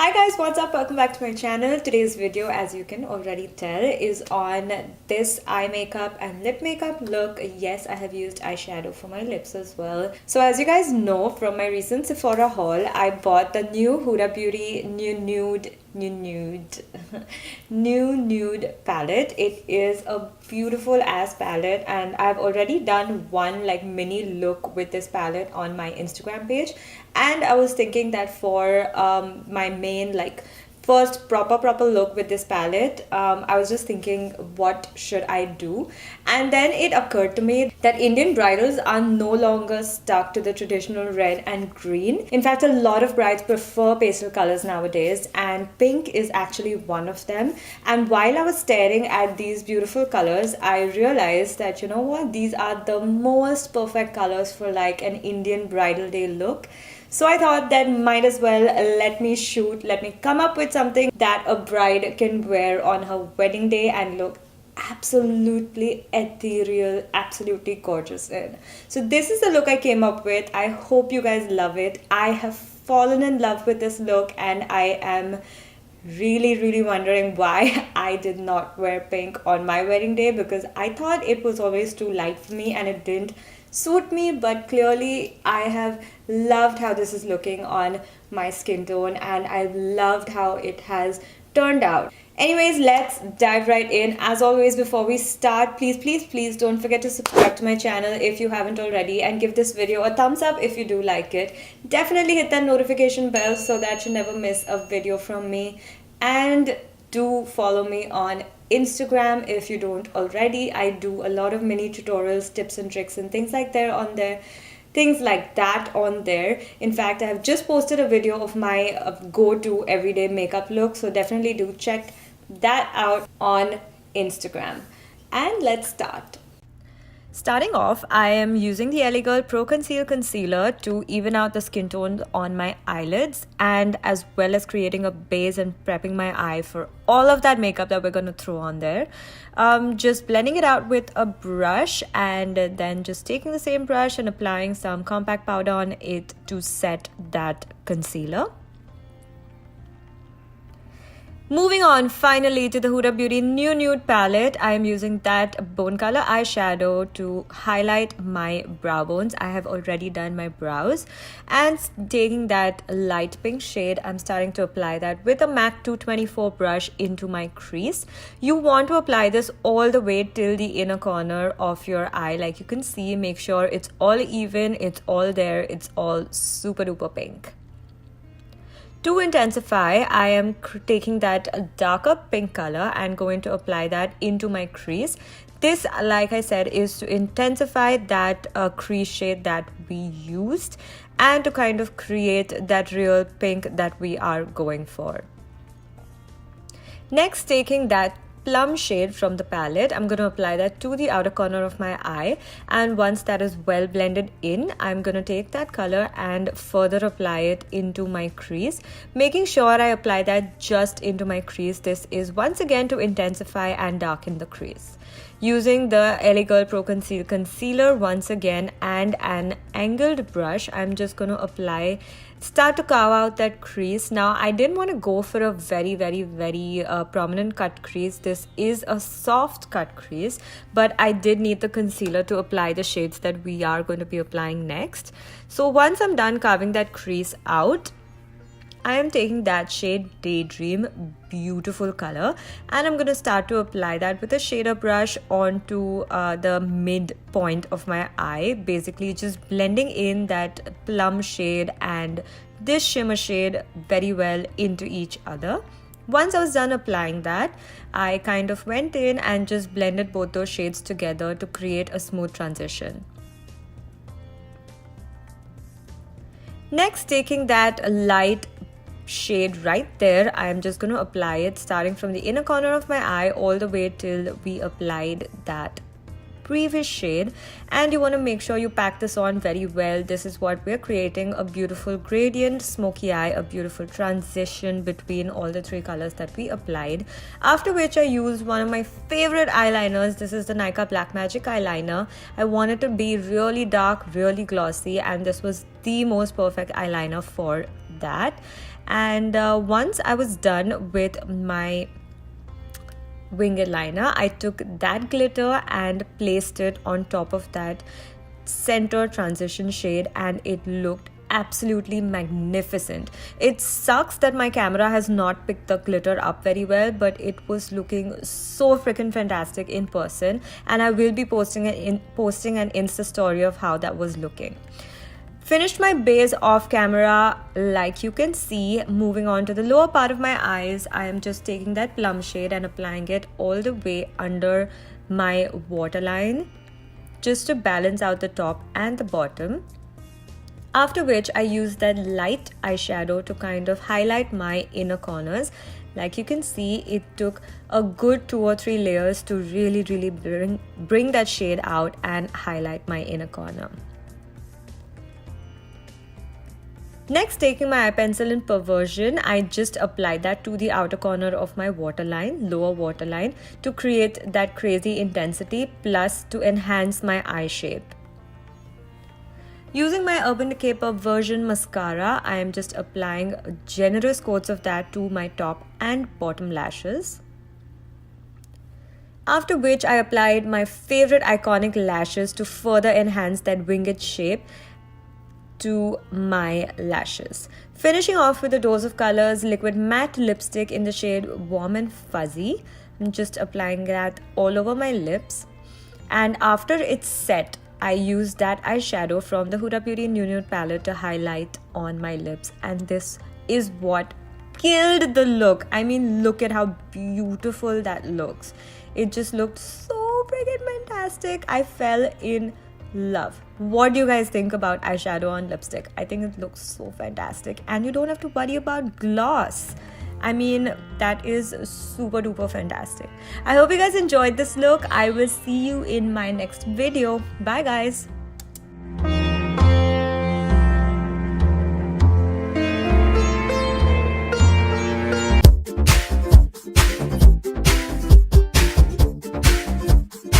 Hi guys, what's up? Welcome back to my channel. Today's video, as you can already tell, is on this eye makeup and lip makeup look. Yes, I have used eyeshadow for my lips as well. So as you guys know from my recent Sephora haul, I bought the new Huda Beauty new nude palette. It is a beautiful ass palette and I've already done one like mini look with this palette on my Instagram page, and I was thinking that for my main like first proper look with this palette, I was just thinking what should I do, and then it occurred to me that Indian bridals are no longer stuck to the traditional red and green. In fact, a lot of brides prefer pastel colors nowadays, and pink is actually one of them. And while I was staring at these beautiful colors, I realized that, you know what, these are the most perfect colors for like an Indian bridal day look. So I thought that might as well let me come up with something that a bride can wear on her wedding day and look absolutely ethereal, absolutely gorgeous in. So this is the look I came up with. I hope you guys love it. I have fallen in love with this look and I am really wondering why I did not wear pink on my wedding day, because I thought it was always too light for me and it didn't suit me. But clearly I have loved how this is looking on my skin tone and I've loved how it has turned out. Anyways, let's dive right in. As always, before we start, please don't forget to subscribe to my channel if you haven't already, and give this video a thumbs up if you do like it. Definitely hit that notification bell so that you never miss a video from me, and do follow me on Instagram if you don't already. I do a lot of mini tutorials, tips and tricks and things like that on there. In fact, I have just posted a video of my go-to everyday makeup look, so definitely do check that out on Instagram. And let's start. Starting off, I am using the LA Girl Pro Conceal Concealer to even out the skin tone on my eyelids, and as well as creating a base and prepping my eye for all of that makeup that we're going to throw on there. Just blending it out with a brush, and then just taking the same brush and applying some compact powder on it to set that concealer. Moving on finally to the Huda Beauty New Nude palette. I am using that bone color eyeshadow to highlight my brow bones. I have already done my brows, and taking that light pink shade, I'm starting to apply that with a MAC 224 brush into my crease. You want to apply this all the way till the inner corner of your eye. Like you can see, make sure it's all even, it's all there, it's all super duper pink. To intensify, I am taking that darker pink color and going to apply that into my crease. This, like I said, is to intensify that crease shade that we used and to kind of create that real pink that we are going for. Next, taking that plum shade from the palette, I'm going to apply that to the outer corner of my eye, and once that is well blended in, I'm going to take that color and further apply it into my crease, making sure I apply that just into my crease. This is once again to intensify and darken the crease. Using the LA Girl Pro Conceal Concealer once again and an angled brush, I'm just going to start to carve out that crease. Now, I didn't want to go for a very prominent cut crease. This is a soft cut crease, but I did need the concealer to apply the shades that we are going to be applying next. So once I'm done carving that crease out, I am taking that shade Daydream, beautiful color, and I'm going to start to apply that with a shader brush onto the midpoint of my eye, basically just blending in that plum shade and this shimmer shade very well into each other. Once I was done applying that, I kind of went in and just blended both those shades together to create a smooth transition. Next, taking that light shade right there, I am just going to apply it starting from the inner corner of my eye all the way till we applied that previous shade, and you want to make sure you pack this on very well. This is what we're creating, a beautiful gradient smoky eye, a beautiful transition between all the three colors that we applied. After which I used one of my favorite eyeliners. This is the Nykaa Black Magic eyeliner. I wanted to be really dark, really glossy, and this was the most perfect eyeliner for that. And once I was done with my winged liner, I took that glitter and placed it on top of that center transition shade, and it looked absolutely magnificent. It sucks that my camera has not picked the glitter up very well, but it was looking so freaking fantastic in person, and I will be posting an Insta story of how that was looking. Finished my base off camera, like you can see. Moving on to the lower part of my eyes, I am just taking that plum shade and applying it all the way under my waterline, just to balance out the top and the bottom. After which I use that light eyeshadow to kind of highlight my inner corners. Like you can see, it took a good 2 or 3 layers to really bring that shade out and highlight my inner corner. Next, taking my eye pencil in Perversion, I just applied that to the outer corner of my waterline, lower waterline, to create that crazy intensity plus to enhance my eye shape. Using my Urban Decay Perversion mascara, I am just applying generous coats of that to my top and bottom lashes. After which I applied my favorite iconic lashes to further enhance that winged shape to my lashes. Finishing off with a Dose of Colors liquid matte lipstick in the shade Warm and Fuzzy. I'm just applying that all over my lips, and after it's set, I used that eyeshadow from the Huda Beauty Nude palette to highlight on my lips, and this is what killed the look. I mean, look at how beautiful that looks. It just looked so freaking fantastic. I fell in love. What do you guys think about eyeshadow on lipstick? I think it looks so fantastic, and you don't have to worry about gloss. I mean, that is super duper fantastic. I hope you guys enjoyed this look. I will see you in my next video. Bye guys.